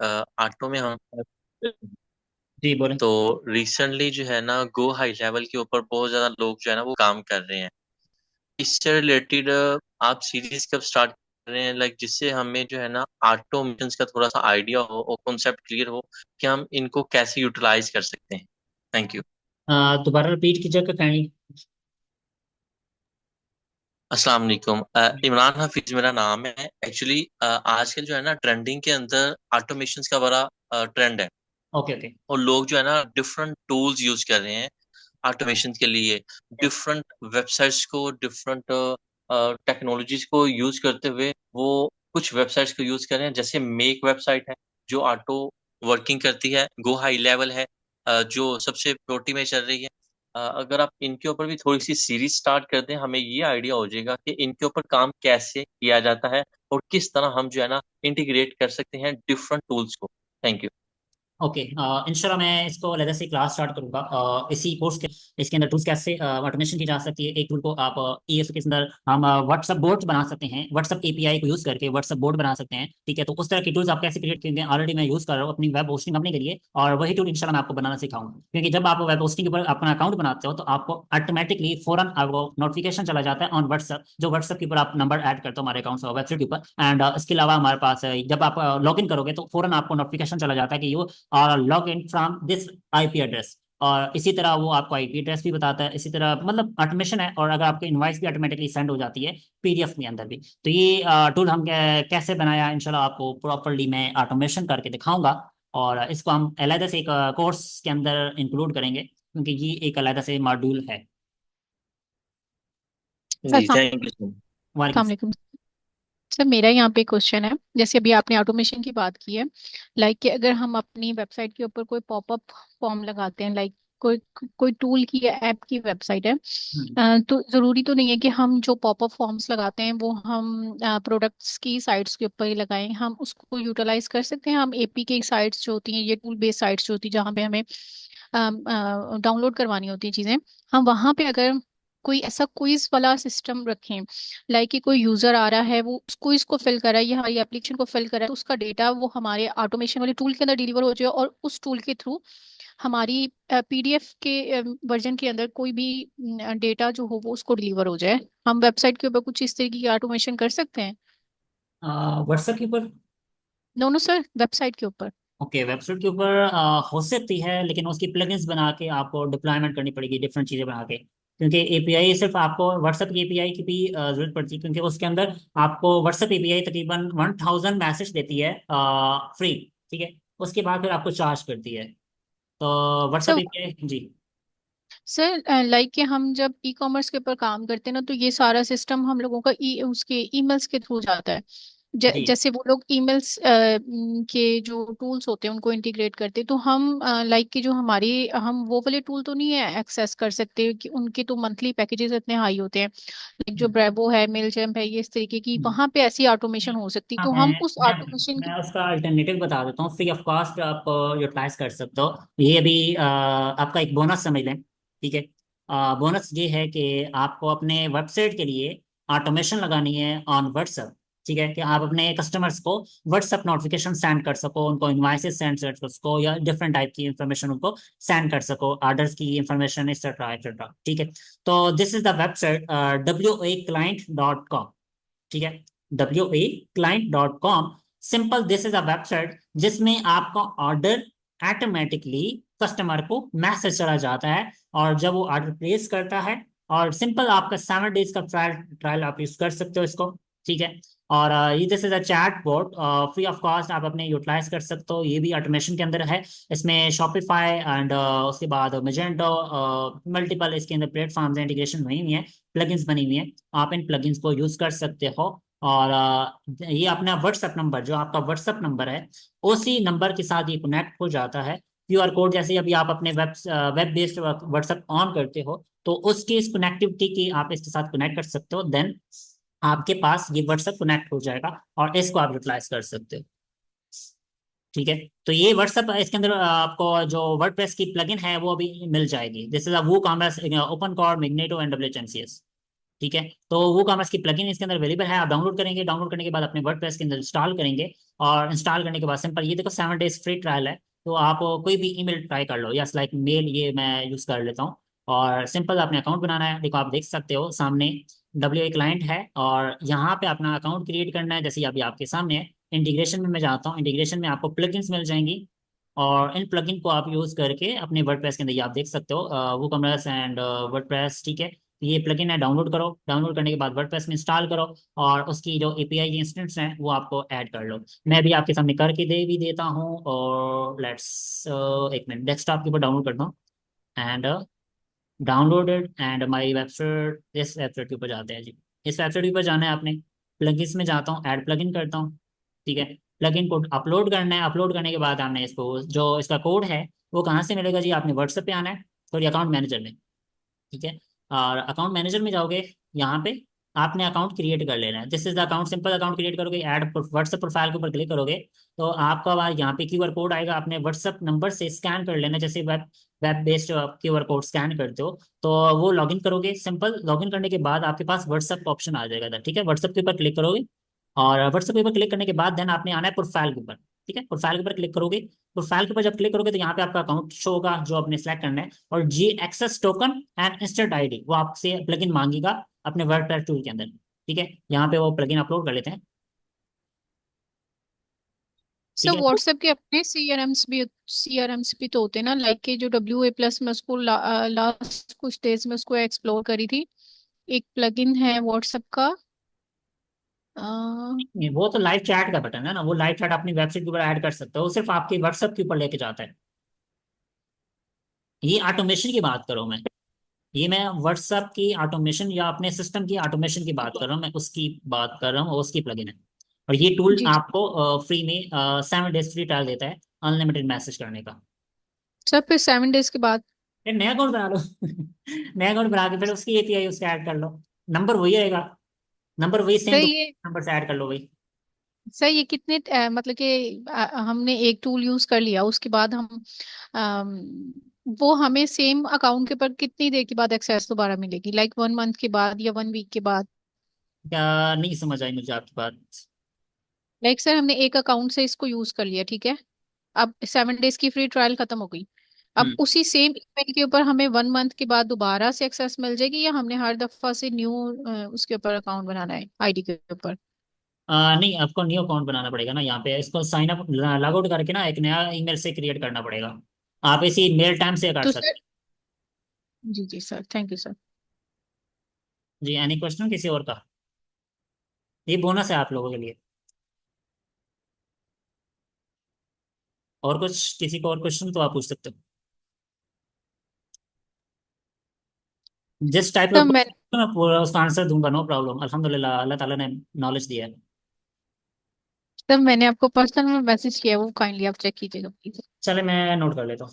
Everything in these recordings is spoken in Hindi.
ऑटो में हम जी बोले। तो रिसेंटली जो है ना गो हाई लेवल के ऊपर बहुत ज्यादा लोग जो है ना वो काम कर रहे हैं। इससे रिलेटेड आप सीरीज कब स्टार्ट कर रहे हैं, लाइक जिससे हमें जो है ना ऑटोमेशन का थोड़ा सा आइडिया हो और कॉन्सेप्ट क्लियर हो कि हम इनको कैसे यूटिलाइज कर सकते हैं। Thank you. दोबारा रिपीट कीजिएगा काइंडली। अस्सलाम वालेकुम। इमरान हफीज मेरा नाम है एक्चुअली। आजकल जो है ना ट्रेंडिंग के अंदर ऑटोमेशन का बड़ा ट्रेंड है। Okay okay. और लोग जो है ना डिफरेंट टूल्स यूज कर रहे हैं ऑटोमेशन के लिए। डिफरेंट वेबसाइट्स को, डिफरेंट टेक्नोलॉजीज को यूज करते हुए वो कुछ वेबसाइट्स को यूज कर रहे हैं, जैसे मेक वेबसाइट है जो ऑटो वर्किंग करती है। गो हाई लेवल है जो सबसे प्रोटी में चल रही है। अगर आप इनके ऊपर भी थोड़ी सी सीरीज स्टार्ट कर दें, हमें ये आइडिया हो जाएगा कि इनके ऊपर काम कैसे किया जाता है और किस तरह हम जो है ना इंटीग्रेट कर सकते हैं डिफरेंट टूल्स को। Thank you. ओके। इंशाल्लाह मैं इसको अलग से क्लास स्टार्ट करूंगा इसी कोर्स के। इसके अंदर टूल्स कैसे ऑटोमेशन की जा सकती है। एक टूल को आप ES के अंदर हम व्हाट्सएप बोर्ड बना सकते हैं, व्हाट्सएप API को यूज करके व्हाट्सएप बोर्ड बना सकते हैं। ठीक है, तो उस तरह की टूल्स आप कैसे क्रिएट करेंगे, ऑलरेडी मैं यूज कर रहा हूँ अपनी वेब होस्टिंग कंपनी के लिए, और वही टूल इंशाल्लाह मैं आपको बनाना सिखाऊंगा। क्योंकि जब आप वेब होस्टिंग के ऊपर अपना अकाउंट बनाते हो तो आपको ऑटोमेटिकली फौरन आपको नोटिफिकेशन चला जाता है ऑन व्हाट्सएप, जो व्हाट्सएप के ऊपर आप नंबर ऐड करते हो हमारे अकाउंट से वेबसाइट के ऊपर। एंड इसके अलावा हमारे पास जब आप लॉग इन करोगे तो फौरन आपको नोटिफिकेशन चला जाता है कि यू और log in from this IP address. और इसी तरह वो आपको IP एड्रेस भी बताता है। इसी तरह मतलब ऑटोमेशन है, और अगर आपको इनवाइस भी ऑटोमेटिकली सेंड हो जाती है PDF के अंदर भी। तो ये टूल हम कैसे बनाया इंशाल्लाह आपको प्रॉपरली मैं ऑटोमेशन करके दिखाऊंगा। और इसको हम अलग से एक कोर्स के अंदर इंक्लूड करेंगे, क्योंकि ये एक अलग से मॉड्यूल है। जी अस्सलाम थैंक यू। वालेकुम सलाम। वालेकुम। सर मेरा यहाँ पे क्वेश्चन है, जैसे अभी आपने ऑटोमेशन की बात की है, लाइक कि अगर हम अपनी वेबसाइट के ऊपर कोई पॉपअप फॉर्म लगाते हैं, लाइक कोई कोई टूल की या ऐप की वेबसाइट है, हम्म, तो जरूरी तो नहीं है कि हम जो पॉपअप फॉर्म्स लगाते हैं वो हम प्रोडक्ट्स की साइट्स के ऊपर ही लगाएं। हम उसको यूटिलाइज कर सकते हैं। हम AP की साइट्स जो होती हैं, ये टूल बेस्ड साइट्स जो होती हैं जहाँ पे हमें डाउनलोड करवानी होती है चीजें, हम वहां पे अगर कोई ऐसा क्विज वाला सिस्टम रखें, लाइक कि कोई यूजर आ रहा है, वो उस क्विज को फिल कर रहा है या हमारी एप्लीकेशन को फिल कर रहा है, तो उसका डेटा वो हमारे ऑटोमेशन वाले टूल के अंदर डिलीवर हो जाए, और उस टूल के थ्रू हमारी PDF के वर्जन के अंदर कोई भी डेटा जो हो वो उसको डिलीवर हो जाए। हम वेबसाइट के ऊपर कुछ इस तरीके की ऑटोमेशन कर सकते हैं। व्हाट्सएप के ऊपर। दोनों सर, वेबसाइट के ऊपर। ओके, वेबसाइट के ऊपर हो सकती है, लेकिन उसकी प्लगइन्स बना के आपको डिप्लॉयमेंट करनी पड़ेगी डिफरेंट चीज़ें बना के। क्योंकि API सिर्फ आपको व्हाट्सएप की API की भी जरूरत पड़ती है, क्योंकि उसके अंदर आपको व्हाट्सएप API तकरीबन 1000 मैसेज देती है फ्री। ठीक है, उसके बाद फिर आपको चार्ज करती है। तो व्हाट्सएप सर API जी। सर लाइक कि हम जब E कॉमर्स के ऊपर काम करते हैं ना, तो ये सारा सिस्टम हम लोगों का उसके ईमेल्स के थ्रू जाता है। जी जैसे वो लोग ईमेल्स के जो टूल्स होते हैं उनको इंटीग्रेट करते हैं, तो हम लाइक कि जो हमारी हम वो वाले टूल तो नहीं है एक्सेस कर सकते, कि उनके तो मंथली पैकेजेस इतने हाई होते हैं। लाइक जो हम्म, ब्रेवो है, मेलचैम्प है, ये इस तरीके की हम्म। वहां पे ऐसी ऑटोमेशन हो सकती, हाँ, तो मैं हम उस मैं ऑटोमेशन मैं की। उसका अल्टरनेटिव बता देता हूँ। फ्री ऑफ कॉस्ट आप यूटिलाइज कर सकते हो। ये अभी आपका एक बोनस समझ लें। ठीक है, बोनस ये है कि आपको अपने वेबसाइट के लिए ऑटोमेशन लगानी है ऑन व्हाट्सएप। ठीक है, कि आप अपने कस्टमर्स को व्हाट्सएप नोटिफिकेशन सेंड कर सको, उनको इनवाइसेस सेंड कर सको, या डिफरेंट टाइप की इंफॉर्मेशन उनको सेंड कर सको, ऑर्डर्स की इंफॉर्मेशन एक्सेट्रा एक्सेट्रा। ठीक है, तो this is the website WA client.com। ठीक है, WA client.com। Simple, this is a website जिसमें आपका ऑर्डर ऑटोमेटिकली कस्टमर को मैसेज चला जाता है, और जब वो ऑर्डर प्लेस करता है, और सिंपल आपका 7 डेज का ट्रायल ट्रायल आप यूज कर सकते हो इसको। ठीक है, और ये this is a chat board, free of cost आप अपने यूटिलाइज कर सकते हो। ये भी ऑटोमेशन के अंदर है। इसमें शॉपिफाई एंड उसके बाद मेजेंटो, मल्टीपल इसके अंदर प्लेटफॉर्म्स इंटीग्रेशन बनी हुई है, प्लगइन्स बनी हुई है। आप इन प्लगइन्स को यूज कर सकते हो। और ये अपना व्हाट्सएप नंबर, जो आपका व्हाट्सएप नंबर है, उसी नंबर के साथ ये कनेक्ट हो जाता है। QR कोड जैसे अभी आप अपने वेब बेस्ड व्हाट्सएप ऑन करते हो, तो उसकी इस कनेक्टिविटी की आप इसके साथ कनेक्ट कर सकते हो। देन आपके पास ये व्हाट्सएप कनेक्ट हो जाएगा, और इसको आप यूटिलाइज कर सकते हो। ठीक है, तो ये व्हाट्सएप इसके अंदर आपको जो वर्डप्रेस की प्लगइन है वो अभी मिल जाएगी। दिस इज अ वो commerce open code magneto and WHMCS। ठीक है, तो वो कॉमर्स की प्लगइन इसके अंदर अवेलेबल है, आप डाउनलोड करेंगे, डाउनलोड करने के बाद अपने वर्डप्रेस के अंदर इंस्टॉल करेंगे, और इंस्टॉल करने के बाद सिंपल ये देखो 7 डेज फ्री ट्रायल है, तो आप कोई भी ईमेल ट्राई कर लो, यस लाइक मेल, ये मैं यूज़ कर लेता हूँ। और सिंपल अपने अकाउंट बनाना है, देखो आप देख सकते हो सामने WA क्लाइंट है, और यहाँ पे अपना अकाउंट क्रिएट करना है, जैसे अभी आपके सामने है। इंटीग्रेशन में मैं जाता हूँ, इंटीग्रेशन में आपको प्लगइन्स मिल जाएंगी, और इन प्लगइन को आप यूज़ करके अपने वर्डप्रेस के अंदर ये आप देख सकते हो, वो कमर्स एंड वर्डप्रेस, ठीक है। ये प्लगइन है, डाउनलोड करो, डाउनलोड करने के बाद वर्डप्रेस में इंस्टॉल करो, और उसकी जो API की इंस्टेंस हैं वो आपको ऐड कर लो। मैं भी आपके सामने करके दे भी देता हूँ, और लेट्स एक मिनट डेस्कटॉप के ऊपर डाउनलोड करता हूँ, and downloaded and my website, इस वेबसाइट के ऊपर जाते हैं जी। इस वेबसाइट के ऊपर जाना है आपने, प्लगइन्स में जाता हूँ, ऐड प्लगइन करता हूँ, ठीक है। प्लगइन को अपलोड करना है, अपलोड करने के बाद आपने इसको, जो इसका कोड है वो कहाँ से मिलेगा जी, आपने व्हाट्सएप पे आना है, सॉरी अकाउंट मैनेजर में, ठीक है। और अकाउंट मैनेजर में जाओगे, यहाँ पे आपने अकाउंट क्रिएट कर लेना है, this is the account, simple account create करोगे, ऐड व्हाट्सएप प्रोफाइल के ऊपर क्लिक करोगे, तो आपका वहाँ यहाँ पे QR कोड आएगा, आपने व्हाट्सएप नंबर से स्कैन कर लेना, जैसे web web based QR code scan करते हो, तो वो लॉगिन करोगे, सिंपल लॉगिन करने के बाद आपके पास व्हाट्सएप का ऑप्शन आ जाएगा इधर, ठीक है। व्हाट्सएप के ऊपर क्लिक करोगे, और व्हाट्सएप के ऊपर क्लिक करने के बाद देन आपने आना है प्रोफाइल के ऊपर, ठीक है। प्रोफाइल के ऊपर क्लिक करोगे, प्रोफाइल के ऊपर जब क्लिक करोगे तो यहाँ पे आपका अकाउंट शो होगा जो आपने सेलेक्ट करना है, और G access token and instant ID वो आपसे प्लगइन मांगेगा अपने वर्डप्रेस टूल के अंदर, ठीक है। यहाँ पे वो प्लगइन अपलोड कर लेते हैं, सर ठीक है। व्हाट्सएप के अपने CRMs भी तो होते हैं ना, लाइक के जो WA+ में उसको लास्ट कुछ डेज में उसको एक्सप्लोर करी थी, एक प्लगइन है व्हाट्सएप का। नहीं, वो तो लाइव चैट का बटन है ना, वो लाइव चैट अपनी वेबसाइट के ऊपर ऐड कर सकते हो, वो सिर्फ आपके व्हाट्सएप के ऊपर लेके जाता है। ये ऑटोमेशन की बात करो मैं, ये मैं व्हाट्सएप की ऑटोमेशन या अपने सिस्टम की ऑटोमेशन की बात कर रहा हूँ, मैं उसकी बात कर रहा हूँ, और उसकी प्लगइन है। और ये टूल जी जी। आपको फ्री में 7 डेज फ्री ट्रायल देता है, अनलिमिटेड मैसेज करने का। सर फिर 7 डेज के बाद? फिर नया अकाउंट बना लो नया अकाउंट बना के फिर उसकी API उसके ऐड कर लो, नंबर वही रहेगा, नंबर वही सेम, सर दो ये नंबर से ऐड कर लो वही। सर ये कितने मतलब कि हमने एक टूल यूज कर लिया, उसके बाद हम वो हमें सेम अकाउंट के पर कितनी देर के बाद एक्सेस दोबारा मिलेगी, लाइक 1 मंथ के बाद या 1 वीक के बाद? क्या, नहीं समझ आई मुझे आपकी बात। लाइक सर हमने एक अकाउंट से इसको यूज कर लिया, ठीक है। अब 7 डेज की फ्री ट्रायल खत्म हो गई, अब हम्म। उसी सेम ईमेल के ऊपर हमें 1 मंथ के बाद दोबारा से एक्सेस मिल जाएगी, या हमने हर दफा से न्यू उसके ऊपर अकाउंट बनाना है ID के ऊपर? नहीं, आपको न्यू अकाउंट बनाना पड़ेगा ना, यहाँ पे इसको साइन अप लॉग आउट करके ना एक नया ईमेल से क्रिएट करना पड़ेगा, आप इसी मेल टाइम से कर तो सर, सकते जी जी सर, थैंक यू सर। हैं जी। एनी क्वेश्चन किसी और का, ये बोनस है आप लोगों के लिए। और कुछ, किसी को और क्वेश्चन तो आप पूछ सकते हो, जिस टाइप का सर मैं क्वेश्चन मैं पूरा उसका आंसर दूंगा, नो प्रॉब्लम, अल्हम्दुलिल्लाह अल्लाह ताला ने नॉलेज दिया है। सर मैंने आपको पर्सनल में मैसेज किया है, वो काइंडली आप चेक कीजिएगा प्लीज। चले मैं नोट कर लेता हूँ।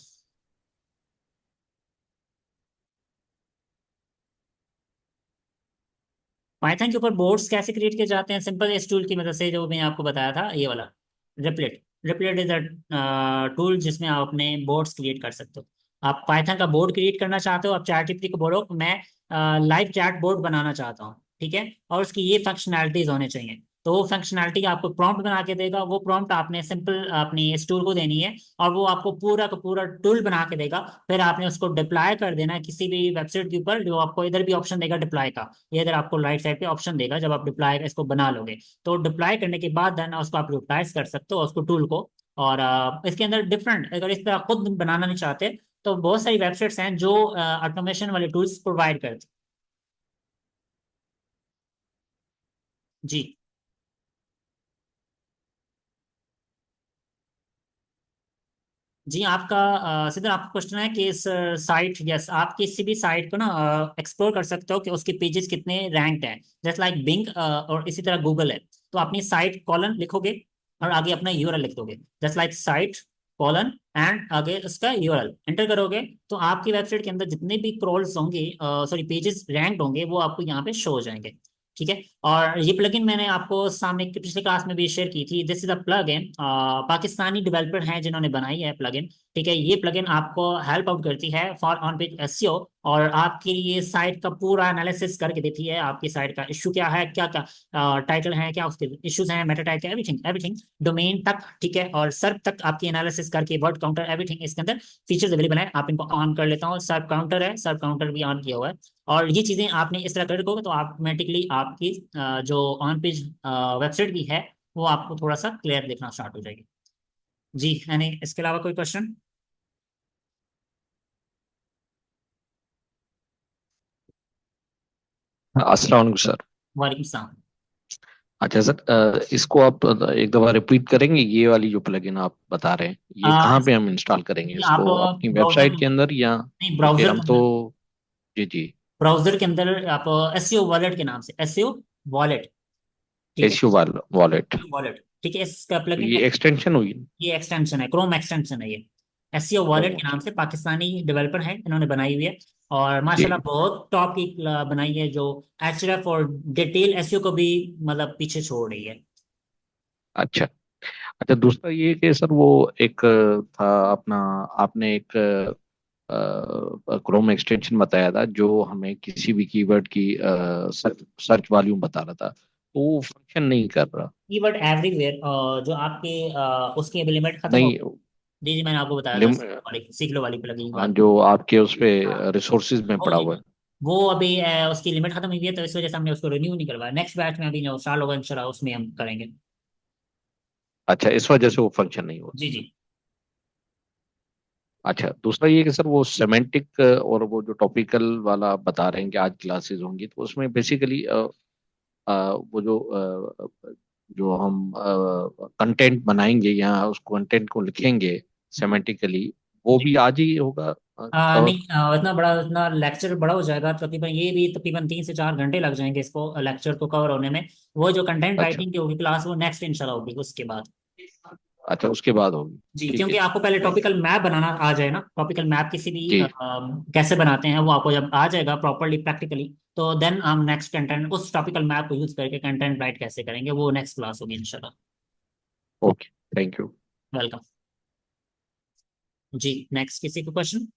पाइथन के ऊपर बोर्ड्स कैसे क्रिएट किए जाते हैं, सिंपल इस टूल की मदद से, जो मैं आपको बताया था ये वाला repellent. Repellent is a tool जिसमें आप अपने बोर्ड्स क्रिएट कर सकते हो। आप पाइथन का बोर्ड क्रिएट करना चाहते हो, आप चैट जीपीटी को बोलो मैं लाइव चैट बोर्ड बनाना चाहता हूँ, ठीक है, और उसकी ये फंक्शनैलिटीज होने चाहिए, तो वो फंक्शनैलिटी आपको प्रॉम्प्ट बना के देगा, वो प्रॉम्प्ट आपने सिंपल अपनी इस टूल को देनी है, और वो आपको पूरा का पूरा टूल बना के देगा। फिर आपने उसको डिप्लॉय कर देना है किसी भी वेबसाइट के ऊपर, जो आपको इधर भी ऑप्शन देगा डिप्लॉय का, ये इधर आपको राइट साइड पे ऑप्शन देगा, जब आप डिप्लॉय इसको बना लोगे, तो डिप्लॉय करने के बाद देन उसको आप यूटिलाइज कर सकते हो उसको टूल को। और इसके अंदर डिफरेंट, अगर इस तरह खुद बनाना नहीं चाहते तो बहुत सारी वेबसाइट्स हैं जो ऑटोमेशन वाले टूल्स प्रोवाइड करती। जी। जी आपका सिद्धर, आपका क्वेश्चन है कि इस साइट, यस आप किसी भी साइट को ना एक्सप्लोर कर सकते हो कि उसके पेजेस कितने रैंक्ड हैं, जैसे लाइक बिंग, और इसी तरह गूगल है, तो अपनी साइट कॉलन लिखोगे और आगे अपना URL लिख दोगे, just like site colon and आगे उसका URL एंटर करोगे, तो आपकी वेबसाइट के अंदर जितने भी क्रॉल्स होंगे, सॉरी पेजेस रैंक्ड होंगे, वो आपको यहाँ पे शो हो जाएंगे, ठीक है। और ये प्लगइन मैंने आपको सामने की पिछले क्लास में भी शेयर की थी, this is a plugin, Pakistani developer हैं जिन्होंने बनाई है प्लगइन, ठीक है। ये प्लगइन आपको हेल्प आउट करती है फॉर ऑन पेज SEO, और आपकी ये साइट का पूरा एनालिसिस करके देती है, आपकी साइट का इशू क्या है, क्या क्या टाइटल है, क्या उसके इश्यूज हैं, Meta tag, everything everything, domain तक, ठीक है, और सर्व तक आपकी एनालिसिस करके, वर्ड काउंटर, एवरीथिंग इसके अंदर फीचर्स अवेलेबल है। आप इनको ऑन कर लेता हूँ, सर्व काउंटर है, सर्व काउंटर भी ऑन किया हुआ है। और ये चीजें आपने इस तरह कर रखोगे तो ऑटोमेटिकली आपकी जो ऑन पेज वेबसाइट भी है वो आपको थोड़ा सा क्लियर दिखना स्टार्ट हो जाएगी। जी, यानी इसके अलावा कोई क्वेश्चन? अस्सलाम वालेकुम सर। वालेकुम सलाम। अच्छा सर, इसको आप एक दफा रिपीट करेंगे? ये वाली जो प्लगइन आप बता रहे हैं, ये कहाँ पे हम इंस्टॉल करेंगे ये आप इसको? अपनी ब्राउजर वेबसाइट के अंदर या नहीं, या फिर ब्राउजर हम के तो? अंदर, जी जी। ब्राउजर के अंदर आप एसईओ वॉलेट के नाम से, एसईओ वॉलेट, ठीक है, एसयू वॉलेट। वॉलेट, ठीक है, इसका तो प्लगइन ये एक्सटेंशन हुई? ये एक्सटेंशन है, क्रोम एक्सटेंशन है ये। एसईओ वॉलेट ओ के नाम ठीक। से पाकिस्तानी डेवलपर है, इन्होंने बनाई हुई है। और माशाल्लाह जी। बहुत टॉप की बनाई है, जो एचरेफ और डिटेल एसईओ को भी मतलब पीछे छोड़ रही है। अच्छा। अच्छा, दूसरा ये कि सर वो एक था अपना, आपने एक क्रोम एक्सटेंशन बताया था जो हमें किसी भी कीवर्ड की सर्च सर्च वॉल्यूम बता रहा था, तो वो फंक्शन नहीं कर रहा। कीवर्ड एवरीवेयर, जो आपके उसकी लिमिट खत्म हो, नहीं। जी जी, मैंने आपको बताया था, लिम, सीख लो वाली प्लगइन की हाँ, बात। जो आपके उस पे हाँ, रिसोर्सेज में पड़ा वही, हुआ है। वो अभी उसकी लिमिट खत्म हुई है, तो इस वजह से हमने उसको रिन्यू नहीं करवाया। नेक्स्ट बैच में अभी जो स्टार्ट होगा इंशाल्लाह उसमें हम करेंगे। अच्छा, इस वजह से वो फंक्शन नहीं होता। जी जी। अच्छा, दूसरा ये कि सर वो सेमेंटिक और वो जो टॉपिकल वाला आप बता रहे हैं कि आज क्लासेस होंगी, तो उसमें बेसिकली वो जो हम कंटेंट बनाएंगे या उस कंटेंट को लिखेंगे सेमेंटिकली, वो जी भी आज ही होगा नहीं, कवर? इतना बड़ा, इतना लेक्चर बड़ा हो जाएगा तकरीबन, ये भी तकरीबन 3 से 4 घंटे लग जाएंगे इसको लेक्चर को कवर होने में। वो जो कंटेंट अच्छा। राइटिंग की होगी क्लास, वो नेक्स्ट इंशाल्लाह होगी उसके बाद। अच्छा, उसके बाद होगी। जी, ठीक है क्योंकि जी। आपको पहले थैंक टॉपिकल मैप बनाना आ जाए ना, टॉपिकल मैप किसी भी जी। कैसे बनाते हैं वो आपको जब आ जाएगा प्रॉपरली प्रैक्टिकली, तो देन हम नेक्स्ट कंटेंट उस टॉपिकल मैप को यूज करके कंटेंट राइट कैसे करेंगे, वो नेक्स्ट क्लास होगी इंशाल्लाह। ओके। Thank you. वेलकम। जी, नेक्स्ट किसी को क्वेश्चन?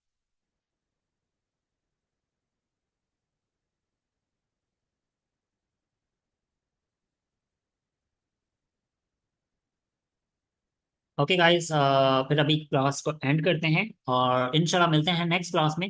ओके गाइस, फिर अभी क्लास को एंड करते हैं और इंशाल्लाह मिलते हैं नेक्स्ट क्लास में।